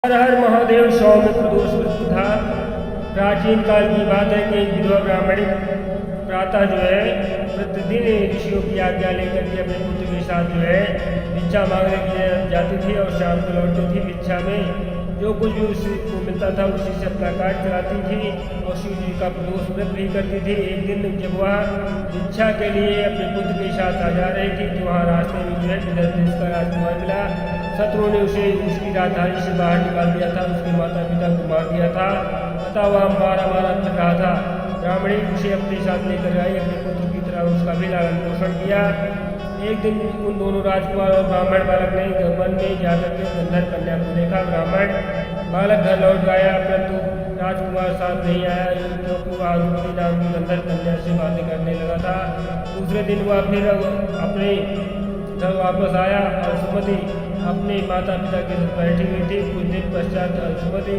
हर हर महादेव सौम्य प्रदोष व्रत था। प्राचीन काल की बात है कि विधवा ब्राह्मणी प्रातः जो है प्रतिदिन ऋषियों की आज्ञा लेकर के अपने पुत्र के साथ जो है भिक्षा मांगने के लिए जाती थी और शाम को लौटती थी। भिक्षा में जो कुछ भी उसको मिलता था उसी से अपना कार्य चलाती थी और शिव जी का प्रदोष व्रत भी करती थी। एक दिन जब वह भिक्षा के लिए अपने पुत्र के साथ आ जा रही थी तो वहाँ रास्ते में जो है विदर्भ देश का राजकुमार मिला। शत्रुओं ने उसे उसकी राजधानी से बाहर निकाल दिया था, उसके माता पिता को मार दिया था, अतः वह मारा फिर रहा था। ब्राह्मणी उसे अपने साथ लेकर आई, अपने पुत्र की तरह उसका भी लालन पोषण किया। एक दिन उन दोनों राजकुमार और ब्राह्मण बालक ने वन में जाकर के गंधर्व कन्या को देखा। ब्राह्मण बालक घर लौट गया परंतु राजकुमार साथ नहीं आया क्योंकि वह रुक्मिणी नाम की गंधर्व कन्या से बातें करने लगा था। दूसरे दिन वह फिर अपने घर वापस आया और सुमति अपने माता पिता के साथ बैठी हुई थी। कुछ दिन पश्चात सुमति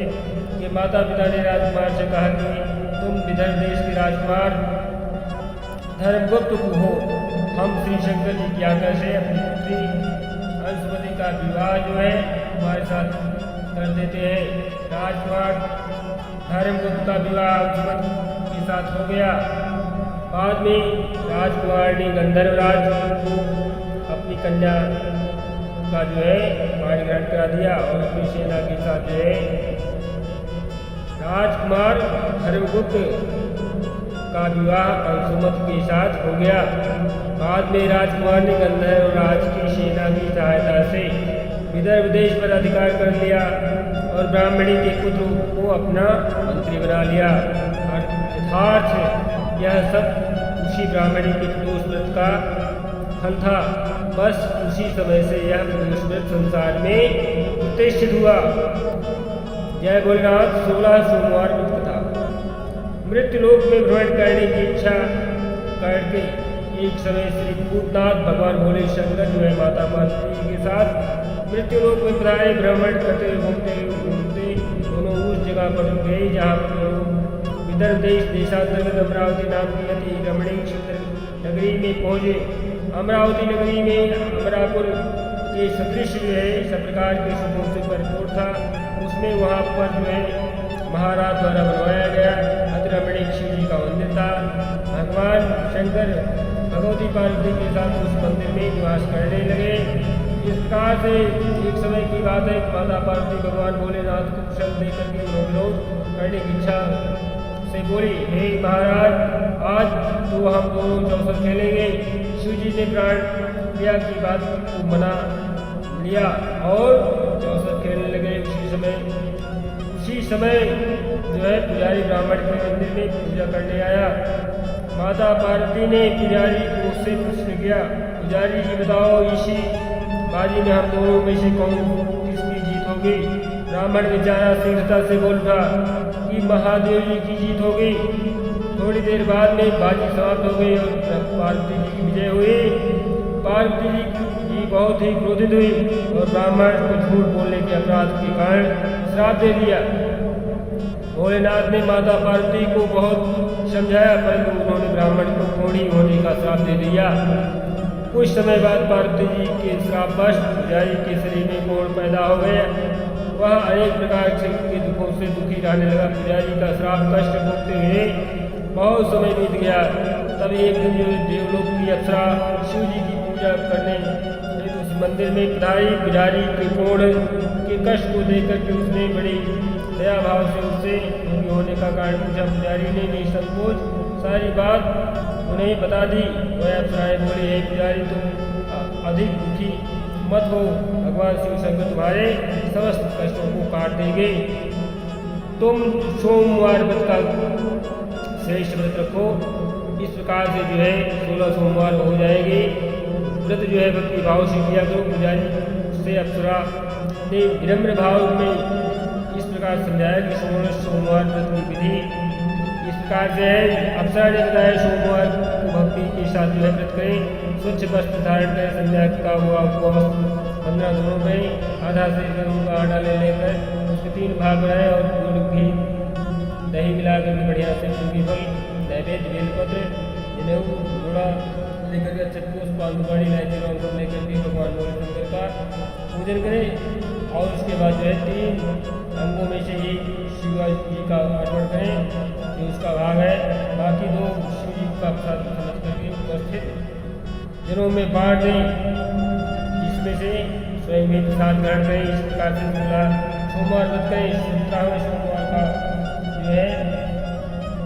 के माता पिता ने राजकुमार से कहा कि तुम विदर्भ देश के राजकुमार धर्मगुप्त हो, हम श्री शंकर जी की आज्ञा से अपनी पुत्री अंशुमति का विवाह जो है हमारे साथ कर देते हैं। राजकुमार धर्मगुप्त का विवाह अंशुमति के साथ हो गया। बाद में राजकुमार ने गंधर्वराज को अपनी कन्या का जो है पाणी ग्रहण करा दिया और अपनी सेना के साथ जो है राजकुमार धर्मगुप्त का विवाह अंशुमति के साथ हो गया। बाद में राजकुमार ने गंधर्वराज की सेना की सहायता से विदर्भ देश पर अधिकार कर लिया और ब्राह्मणी के पुत्र को अपना मंत्री बना लिया। यथार्थ यह सब उसी ब्राह्मणी के प्रदोष व्रत का फल था। बस उसी समय से यह प्रदोष व्रत संसार में प्रतिष्ठित हुआ। जय भोलेनाथ। 16 सोमवार व्रत कथा। मृत्यु लोक में भ्रमण करने की इच्छा करके एक समय श्री भूतनाथ भगवान भोले शंकर जो है माता पार्वती के साथ मृत्यु लोक में पधारे। भ्रमण करते घूमते दोनों उस जगह पर गए जहाँ पर विदर्भ देश देशांतर्गत अमरावती नाम की अति रमणीय सुंदर नगरी में पहुँचे। अमरावती नगरी में अमरापुर के सदृश जो है सब प्रकार के सुखों से भरपूर था। उसमें वहाँ पर जो है महाराज द्वारा बनवाया गया अति रमणीय शिव जी का मंदिर था। भगवान शंकर भगवती पार्वती के साथ उस मंदिर में निवास करने लगे। इस प्रकार से एक समय की बात है कि माता पार्वती भगवान भोलेनाथ को कुशल देकर के विरोध करने की इच्छा से बोली, हे महाराज आज तो हम दोनों चौसर खेलेंगे। शिव जी ने प्राण क्रिया की बात को मना लिया और चौसर खेलने लगे। उसी समय जो है पुजारी ब्राह्मण के मंदिर में पूजा करने आया। माता पार्वती ने पुजारी को उससे प्रश्न किया, पुजारी जी बताओ इसी बाजी में हम दोनों में से कौन किसकी जीत होगी। ब्राह्मण बेचारा शीघ्रता से बोल उठा कि महादेव जी की जीत होगी। थोड़ी देर बाद में बाजी समाप्त हो गई और पार्वती जी की विजय हुई। पार्वती जी बहुत ही क्रोधित हुई और ब्राह्मण को झूठ बोलने के अपराध के कारण श्राप दे दिया। भोलेनाथ ने माता पार्वती को बहुत समझाया परंतु उन्होंने ब्राह्मण को कोढ़ी होने का श्राप दे दिया। कुछ समय बाद पार्वती जी के श्रापवश पुजारी के शरीर में कोढ़ पैदा हो गया। वह अनेक प्रकार के दुखों से दुखी रहने लगा। पुजारी का श्राप कष्ट भोगते हुए बहुत समय बीत गया। तब एक दिन जो देवलोक की अप्सरा शिव जी की पूजा करने उस मंदिर में पधारी। पुजारी के कोढ़ के कष्ट को देखकर के उसने बड़ी दया भाव से उससे दुखी होने का कारण पूछा। पुजारी ने निसंकोच सारी बात उन्हें बता दी। वह अप्सराएं बोली, हे पुजारी तुम अधिक दुखी मत हो, भगवान शिव शंकर तुम्हारे समस्त कष्टों को काट देंगे। तुम सोमवार व्रत का श्रेष्ठ व्रत रखो। इस प्रकार से जो है 16 सोमवार हो जाएंगे। व्रत जो है भक्ति भाव से किया करो। पुजारी उससे अप्सरा ने विनम्र भाव में इस प्रकार समझाया कि 16 सोमवार व्रत की विधि इस प्रकार से है। अप्सरा ने बताया सोमवार को भक्ति के साथ जो है व्रत करें। स्वच्छ वस्त्र धारण करें, संध्या का हुआ उपवास 15 दिनों में आधा से गेहूँ का आटा ले लेकर उसके 3 भाग बनाए और गुड़ घी दही मिलाकर के बढ़िया से फल नैवेद्य बेलपत्र जनेऊ घोड़ा लेकर के चक्कू पान दुकानी लाइचे लेकर के भगवान भोले शंकर का पूजन करें। और उसके बाद जो है 3 अंगों में से एक शिवाजी का अर्पण करें, जो उसका भाग है। बाकी 2 शिव जी का प्रसाद समझ करके उपस्थित जनों में बांट दें, जिसमें से स्वयं भी प्रसाद ग्रहण करें। इस प्रकार से 16 सोमवार व्रत करें। 17वें सोमवार का जो है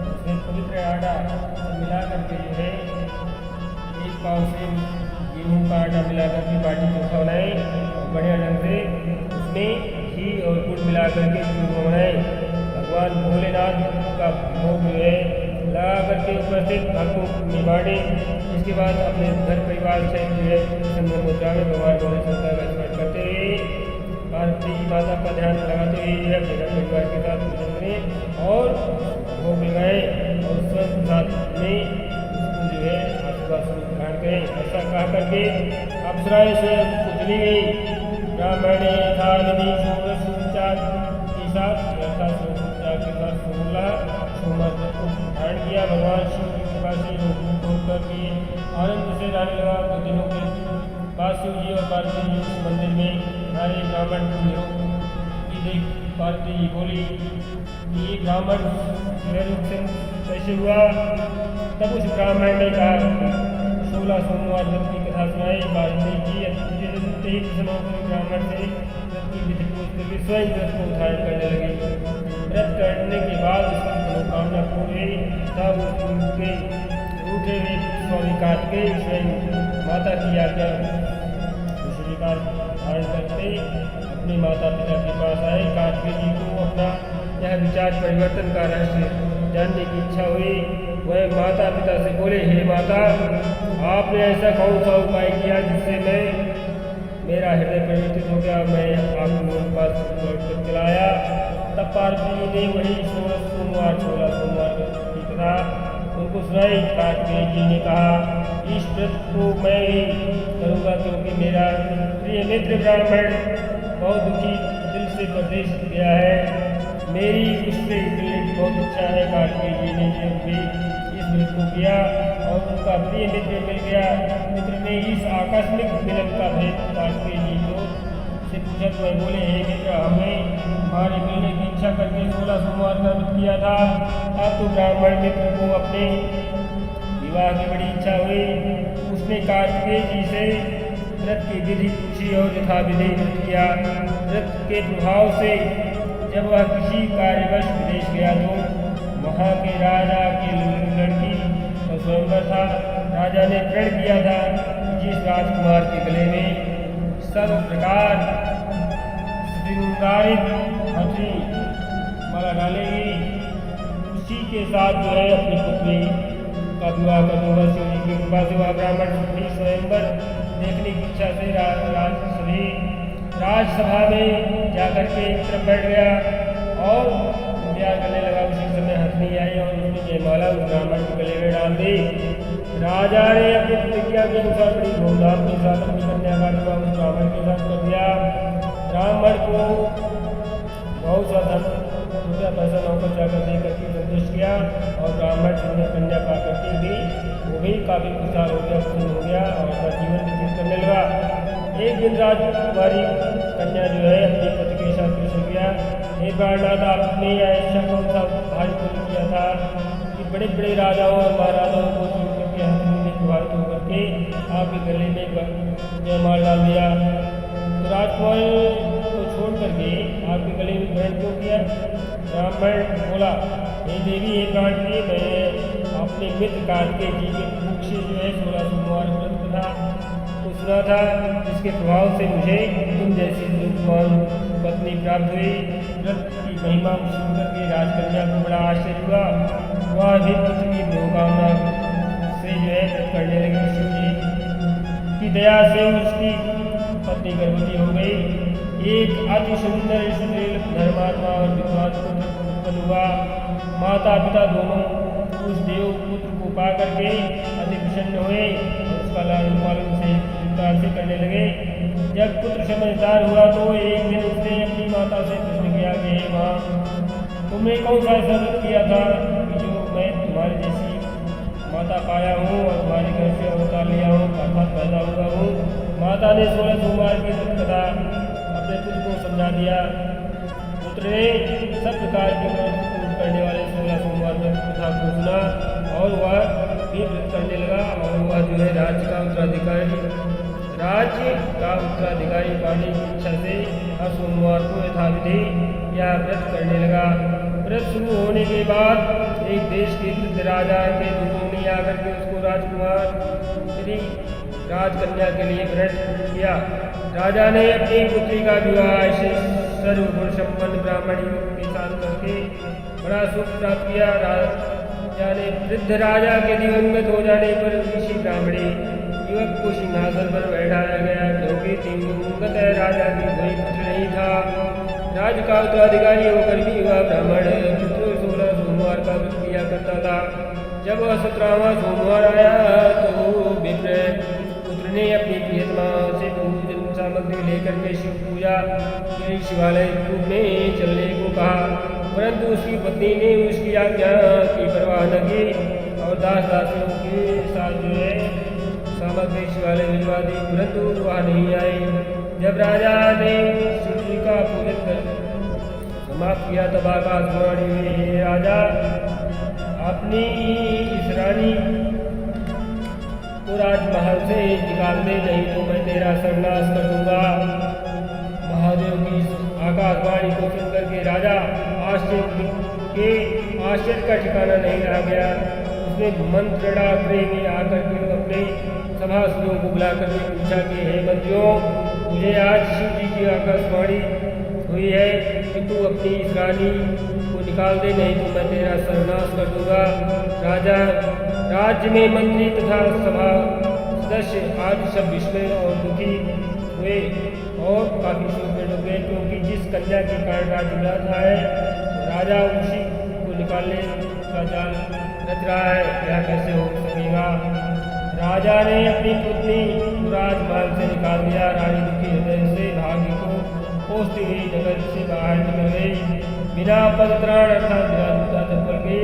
उसमें पवित्र आटा मिला करके जो है 1 पाव से गेहूँ का आटा मिला करके बाटी चोखा बनाएं और बढ़िया ढंग से उसमें घी और गुड़ मिला करके बनाएं। भगवान भोलेनाथ का भोग जो है लगा करके उपस्थित भक्तों में बांटें। इसके बाद अपने घर परिवार से जो है संगम मुद्रा में भगवान भोले शंकर का स्मरण करते हुए पार्वती माता का ध्यान लगाते हुए जो है अपने घर परिवार के साथ पूजन करें और भोग लगाएं और स्वयं साथ में उसको जो है आशीर्वाद स्वरूप ग्रहण करें। ऐसा कहा करके अप्सराएं स्वयं उजली गई। ब्राह्मण ने यथाविधि 16 सूर्योच्चार के साथ 16 सोमवार व्रत को धारण किया। भगवान शिव की कृपा से लोग होकर के आनंद से रहने लगा। कुछ दिनों के बाद शिव जी और पार्वती जी उस मंदिर में सारे ब्राह्मण की देख पार्वती जी बोली कि ये ब्राह्मण से कैसे हुआ। तब उस ब्राह्मण ने कहा 16 सोमवार व्रत की कथा सुनाई। पार्वती जी अत्यंत प्रसन्न होकर ब्राह्मण से व्रत की विधि पूछ करके स्वयं व्रत को धारण करने लगी। व्रत करने के बाद उसकी मनोकामना पूरी हुई। तब उनके रूठे हुए स्वामी कार्तिकेय स्वयं माता की आज्ञा स्वीकार धारण करते अपने माता पिता के पास आए। कार्तिकेय जी को अपना यह विचार परिवर्तन का रहस्य जानने की इच्छा हुई। वह माता पिता से बोले, हे माता, आपने ऐसा कौन सा उपाय किया जिससे मेरा हृदय परिवर्तित हो गया, मैं आपके पास लौट कर चलाया। तब पार्वती ने वही 16 सोमवार की कथा उनको सुनाई। कार्तिकेय जी ने कहा, इस व्रत को मैं ही करूँगा क्योंकि मेरा प्रिय मित्र ब्राह्मण बहुत दुखी दिल से प्रदेश गया है। मेरी उससे मिलने की बहुत इच्छा है। कार्तिकेय जी ने जब भी इस व्रत को किया और उनका प्रिय मित्र मिल गया। मित्र ने इस आकस्मिक मिलन का भेद कार्तिकेय जी को से पूछा तो वह बोले, हे मित्र, हमने हमारे मिलने की इच्छा करके 16 सोमवार का व्रत किया था। अब तो ब्राह्मण मित्र को अपने विवाह की बड़ी इच्छा हुई। उसने कार्तिकेय जी से व्रत की विधि पूछी और यथाविधि व्रत किया। व्रत के प्रभाव से जब वह किसी कार्यवश विदेश गया तो वहाँ के राजा की लड़की का स्वयंवर था। राजा ने प्रण किया था जिस राजकुमार के गले में सर्व प्रकार श्रृंगारित हथनी माला डालेगी, उसी के साथ जो है अपनी पुत्री का विवाह कर दूंगा। शिव जी की कृपा से वह ब्राह्मण भी स्वयंवर देखने की इच्छा से राजसभा में जाकर के एक तरफ बैठ गया और प्यार करने लगा। उसी समय हथनी आई और उसने जयमाला उस ब्राह्मण के गले में डाल दी। राजा ने अपनी प्रतिज्ञा के अनुसार बड़ी धूमधाम के साथ अपनी कन्या का विवाह उस ब्राह्मण के साथ कर दिया। ब्राह्मण को बहुत सा धन रुपया पैसा नौकर जाकर देकर के संतुष्ट किया और ब्राह्मण जिन्हें कन्या पा करके भी वो भी काफ़ी खुशहाल हो गया, प्रसन्न हो गया और अपना जीवन व्यतीत करने लगा। एक दिन राजकुमारी कन्या जो है अपने पति के साथ कृष्ण गया, हे प्राणनाथ, आपने ऐसा कौन सा भारी पुण्य किया था कि बड़े बड़े राजाओं और महाराजाओं को चुन करके हथनी में प्रभावित होकर के आपके गले में जयमाल डाल दिया। तो राजकुमार को छोड़ करके आपके गले में ग्रहण क्यों किया? ब्राह्मण बोला, हे देवी, हे प्राणी, मैं अपने मित्र कार्तिकेय जी के मुख से जो है 16 सोमवार व्रत कथा को सुना था, जिसके प्रभाव से मुझे तुम जैसी रूपवान पत्नी प्राप्त हुई। व्रत की महिमा सुन करके राजकन्या को बड़ा आश्चर्य हुआ। वह भी पुत्र की मनोकामना से जो है व्रत करने लगी। शिव जी की दया से उसकी पत्नी गर्भवती हो गई। एक अति सुंदर सुशील धर्मात्मा और विद्वान पुत्र उत्पन्न हुआ। माता पिता दोनों उस देव पुत्र को पा करके अति प्रसन्न हुए और उसका लालन पालन से विस्तार से करने लगे। जब पुत्र समझदार हुआ तो एक दिन उसने अपनी माता से प्रश्न किया कि हे माँ, तुमने कौन सा ऐसा व्रत किया था कि जो मैं तुम्हारी जैसी माता पाया हूँ और तुम्हारे घर से अवतार लिया हूँ, अर्थात पैदा हुआ हूँ। माता ने 16 सोमवार की व्रत कथा अपने पुत्र को समझा दिया। पुत्र ने सब प्रकार के व्रत पूर्ण करने वाले 16 सोमवार व्रत कथा को सुना और वह भी व्रत करने लगा और वह जो है राज्य का उत्तराधिकारी पाने की इच्छा से हर सोमवार को यथाविधि यह व्रत करने लगा। व्रत शुरू होने के बाद एक देश के वृद्ध राजा के दूतों ने आकर के उसको राजकुमार श्री राजकन्या के लिए व्रत किया। राजा ने अपनी पुत्री का विवाह ऐसे सर्वगुण संपन्न ब्राह्मण युवक के साथ करके बड़ा सुख प्राप्त किया। राजा ने वृद्ध राजा के दिवंगत हो जाने पर ऋषि ब्राह्मणी युवक को सिंहासन पर बैठाया गया, क्योंकि दिवंगत राजा की कोई पुत्र नहीं था। राज्य का उत्तराधिकारी होकर भी वह ब्राह्मण पुत्र 16 सोमवार का व्रत किया करता था। जब वह 17वां सोमवार आया तो विप्र पुत्र ने अपनी प्रियतमा से पूजन सामग्री लेकर के शिव पूजा के शिवालय में चलने को कहा, परंतु उसकी पत्नी ने उसकी आज्ञा की परवाह न की और दास दासियों के साथ जो है सामग्री शिवालय भिजवा दी, परंतु वह नहीं आए। जब राजा ने शिव जी का पूजन कर समाप्त किया तब आकाशवाणी हुई, हे राजा, अपनी इस रानी को राजमहल से निकाल दे, नहीं तो मैं तेरा सर्वनाश कर दूंगा। महादेव की आकाशवाणी को सुनकर के राजा आश्चर्य का ठिकाना नहीं रह गया। उसने मंत्रणाग्रह में आकर के अपने सभासदों को बुला करके पूछा कि हे मंत्रियों, मुझे आज शिव जी की आकाशवाणी हुई है कि तू अपनी इस रानी को निकाल दे, नहीं तो मैं तेरा सर्वनाश कर दूंगा। राजा राज्य में मंत्री तथा सभा सदस्य आज सब विस्मय और दुखी हुए और काफी शोक में डूब गए, क्योंकि जिस कन्या के कारण राज्य मिला था है राजा उसी को निकालने का जाल रच रहा है, यह कैसे हो सकेगा। राजा ने अपनी पुत्री राजमहल से निकाल दिया। रानी दुखी हृदय से भाग्य को कोसती हुई नगर से बाहर निकल गई, बिना पदत्राण अर्थात बिना जूता चप्पल के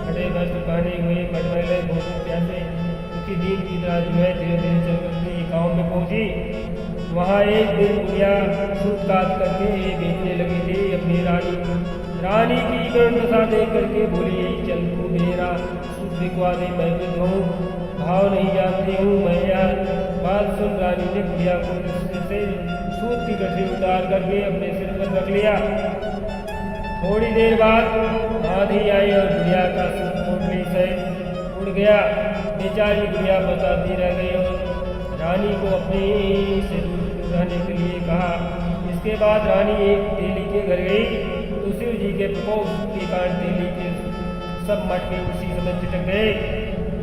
खड़े वस्त्र पहने हुए मटमैले भोजन प्यासे दुखी दीन की तरह जो है धीरे धीरे चल करके एक गाँव में पहुंची। वहाँ एक दिन बुढ़िया सूत काट करके बेचने लगी थी अपनी रानी की करुण दशा देख करके बोली, चल तू मेरा सूत बिकवा दे, मैं वृद्ध हूँ, भाव नहीं जानती हूँ मैं। यार बात सुन रानी ने बुढ़िया को से सूत की गठरी उतार करके अपने सिर पर रख लिया। थोड़ी देर बाद आंधी आई और बुढ़िया का सूत पोटली से उड़ गया। बेचारी बुढ़िया बताती रह गई और रानी को अपने से दूर रहने के लिए कहा। इसके बाद रानी एक तेली के घर गई तो शिव जी के प्रकोप के कारण तेली के सब मटके उसी समय चिटक गए।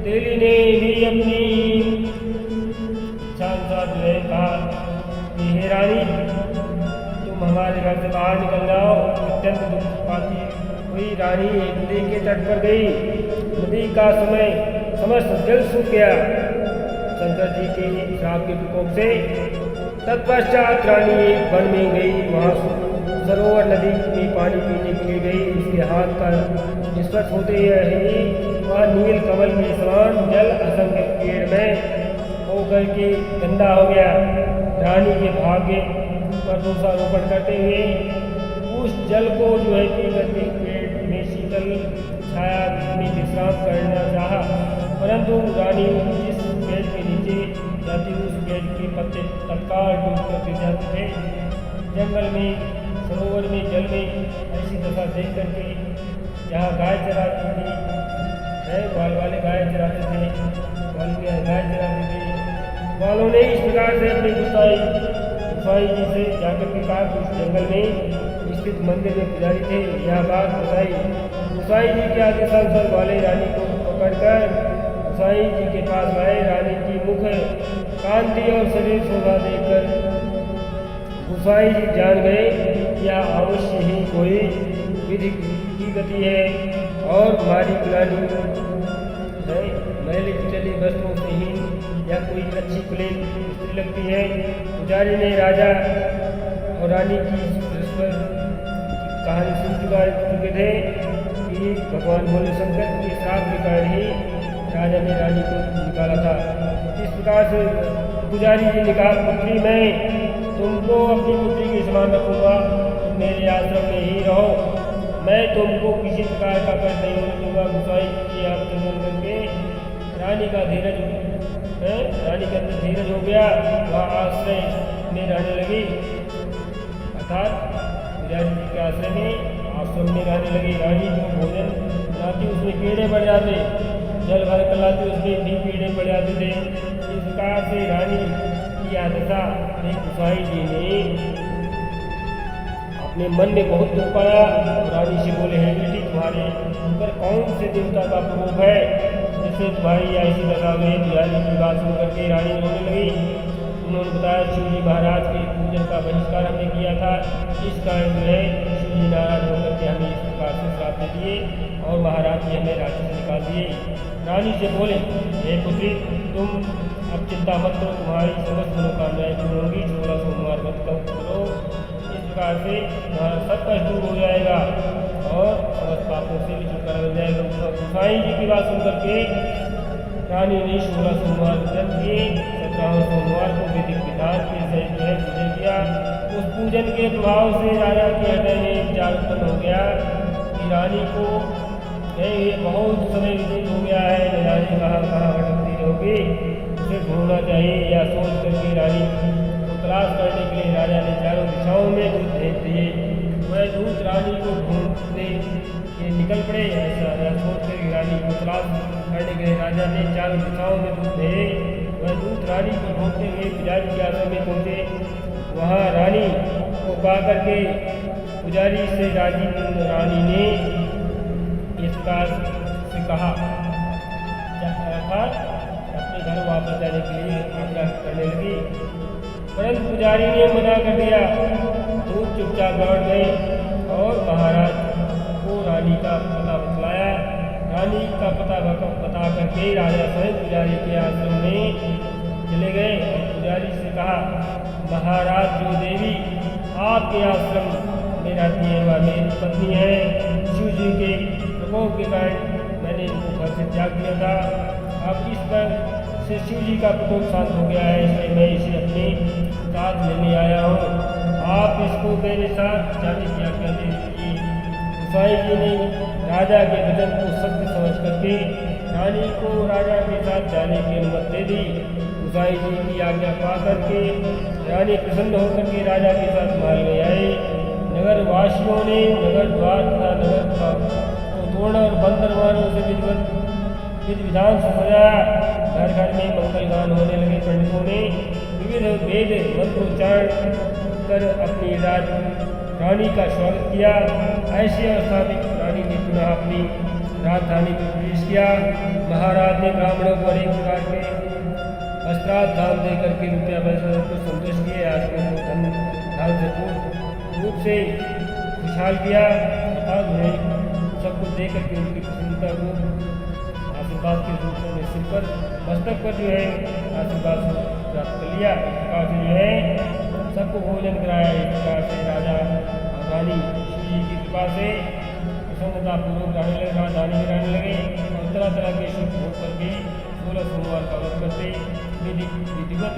तेली ने भी अपनी साथ जो है कहा, हे रानी, तुम हमारे घर से बाहर निकल जाओ। अत्यंत दुख पाती हुई रानी एक नदी के तट पर गई। नदी का समय समस्त जल सूख गया शंकर जी के श्राप के प्रकोप से। तत्पश्चात रानी एक वन में गई, वहाँ सरोवर नदी में पानी पीने के लिए गई। उसके हाथ का स्पर्श होते ही वह नील कमल के समान जल असंख्य पेड़ में होकर के गंदा हो गया। रानी के भाग्य पर दोषारोपण करते हुए उस जल को जो है पी करके पेड़ में शीतल छाया में विश्राम करना चाहा, परंतु रानी जिस पेड़ के नीचे जाती उस पेड़ के पत्ते तत्काल डूब कर गिर जाते थे। जंगल में सरोवर में जल में ऐसी दशा देख करके जहाँ गाय चराती थी ग्वाल वाले गाय चराते थे, गाय चराते थे, ग्वालों ने इस प्रकार से अपनी गुसाई जी से जाकर के कहा कि उस जंगल में स्थित मंदिर में पुजारी थे, यह बात गुसाई जी के आदेश अनुसार ग्वाले रानी को पकड़कर गुसाई जी के पास आए। रानी की मुख कांति और शरीर शोभा देखकर गुसाई जी जान गए यह अवश्य ही कोई विधि की गति है और मारी पुरानी है, मैले कुचली वस्त्रों से ही या कोई अच्छी कुलीन स्त्री लगती है। पुजारी ने राजा और रानी की कहानी सुन चुके थे कि भगवान भोले शंकर के श्राप के कारण ही राजा ने रानी को निकाला था। इस प्रकार से पुजारी जी ने कहा, पुत्री मैं तुमको अपनी पुत्री के समान रखूंगा, तुम मेरे आश्रम में ही रहो, मैं तुमको किसी प्रकार का कष्ट नहीं होने दूंगा। गोसाई की आप चिंतन करके रानी का धीरज हो गया, वह आश्रय में रहने लगी, अर्थात पुजारी जी के आश्रय में आश्रम में रहने लगी। रानी को भोजन बनाती उसमें कीड़े पड़ जाते, जल भर कर लाती उसमें भी कीड़े पड़ जाते थे। इस प्रकार से रानी की आदशा एक गोसाई जी ने अपने मन में बहुत दुख पाया और रानी से बोले, हे बेटी, तुम्हारे ऊपर कौन से देवता का प्रकोप है जिससे तुम्हारी ऐसी दशा हुई? पुजारी की बात सुन करके रानी रोने लगी। उन्होंने बताया, शिव जी महाराज के पूजन का बहिष्कार हमने किया था, इस कारण जो है शिव जी नाराज होकर के हमें इस प्रकार से श्राप दे दिए और महाराज जी हमें राज्य से निकाल दिए। रानी से बोले, हे पुत्री, तुम अब चिंता मत करो, तुम्हारी समस्त मनोकामनाएं पूर्ण होंगी, 16 सोमवार व्रत करो, इस प्रकार से तुम्हारा सब कष्ट दूर हो जाएगा और समस्त पापों से भी छुटकारा मिल जाएगा। गोसाई जी की बात सुन करके रानी ने 16 सोमवार व्रत किए। 17वें सोमवार को वैदिक विधान के सहित जो है पूजन किया। उस पूजन के प्रभाव से राजा के हृदय में विचार उत्पन्न हो गया कि रानी को ये बहुत समय व्यतीत हो गया है, न जाने कहाँ भटकती रहोगी, उसे ढूंढना चाहिए। या सोच करके रानी को तलाश करने के लिए राजा ने चारों दिशाओं में दूत भेज दिए। वह दूत रानी को ढूंढने के निकल पड़े। ऐसा सोच कर रानी को तलाश करने के लिए राजा ने चारों दिशाओं में दूत भेजे। वह दूत रानी को ढूंढते हुए पुजारी के आश्रम में पहुँचे। वहाँ रानी को पा करके पुजारी से रानी ने इस प्रकार से कहा, अर्थात अपने घर वापस जाने के लिए आग्रह करने लगी, परंतु पुजारी ने मना कर दिया। दूत चुपचाप लौट गए और महाराज को रानी का पता बतलाया। रानी का पता बता करके राजा स्वयं पुजारी के आश्रम में चले गए और पुजारी से कहा, महाराज, जो देवी आपके आश्रम में रहती है वह मेरी पत्नी है। शिव जी के प्रकोप के कारण मैंने इनको घर से त्याग दिया था। अब इस पर से शिव जी का प्रकोप शांत हो गया है, इसलिए मैं इसे अपने साथ लेने आया हूँ। आप इसको मेरे साथ जाने की आज्ञा दे दीजिए। गोसाई जी ने राजा के वचन को सत्य समझ करके रानी को राजा के साथ जाने की अनुमति दे दी। गोसाई जी की आज्ञा पा करके रानी प्रसन्न होकर के राजा के साथ महल में आए। नगर वासियों ने नगर द्वार तथा नगर को तोड़ और बंद दरबारों से विधि विधान से सजाया। घर घर में मंगल गान होने लगे। पंडितों ने विविध वेद मंत्रोच्चारण कर अपनी रानी का स्वागत किया। ऐसी अवस्था में रानी ने पुनः अपनी राजधानी में प्रवेश किया। महाराज ने ब्राह्मणों को अनेक प्रकार के वस्त्राद दान दे करके रुपया पैसा को संतुष्ट किए। आज को धन से पूर्ण रूप से खुशहाल किया, अर्थात उन्हें सब कुछ दे करके उनकी प्रसन्नता को आशीर्वाद के रूप में सिर पर मस्तक पर जो है आशीर्वाद प्राप्त कर लिया। इस प्रकार से जो है सबको भोजन कराया। इस प्रकार से राजा और रानी शिव जी की कृपा से प्रसन्नतापूर्वक राजधानी में रहने लगे और तरह तरह के शुभ भोग करके 16 सोमवार का व्रत करते, विधिवत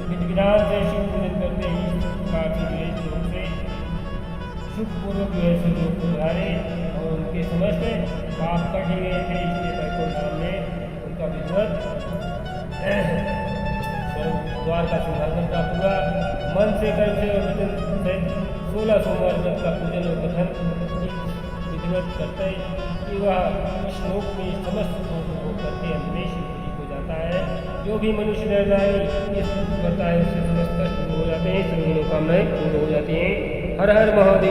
विधि विधान से शिव पूजन करते। इस प्रकार से जो है लोग से सुखपूर्वक जो है सब लोग को सुधारे और उनके समस्त पाप कट गए थे। इसलिए बैकुंठ धाम में उनका विधिवत द्वार का सिंहासन प्राप्त हुआ। मन से, कर्म से और वचन से 16 सोमवार व्रत का पूजन और कथन विधिवत करते कि वह इस लोक में समस्त सुखों को भोग करके अंत में शिवपुरी हो जाता है। जो भी मनुष्य निर्णय इस करता है उससे समस्त कष्ट दूर हो जाते हैं, सभी मनोकामनाएं पूर्ण हो जाती हैं। हर हर महादेव।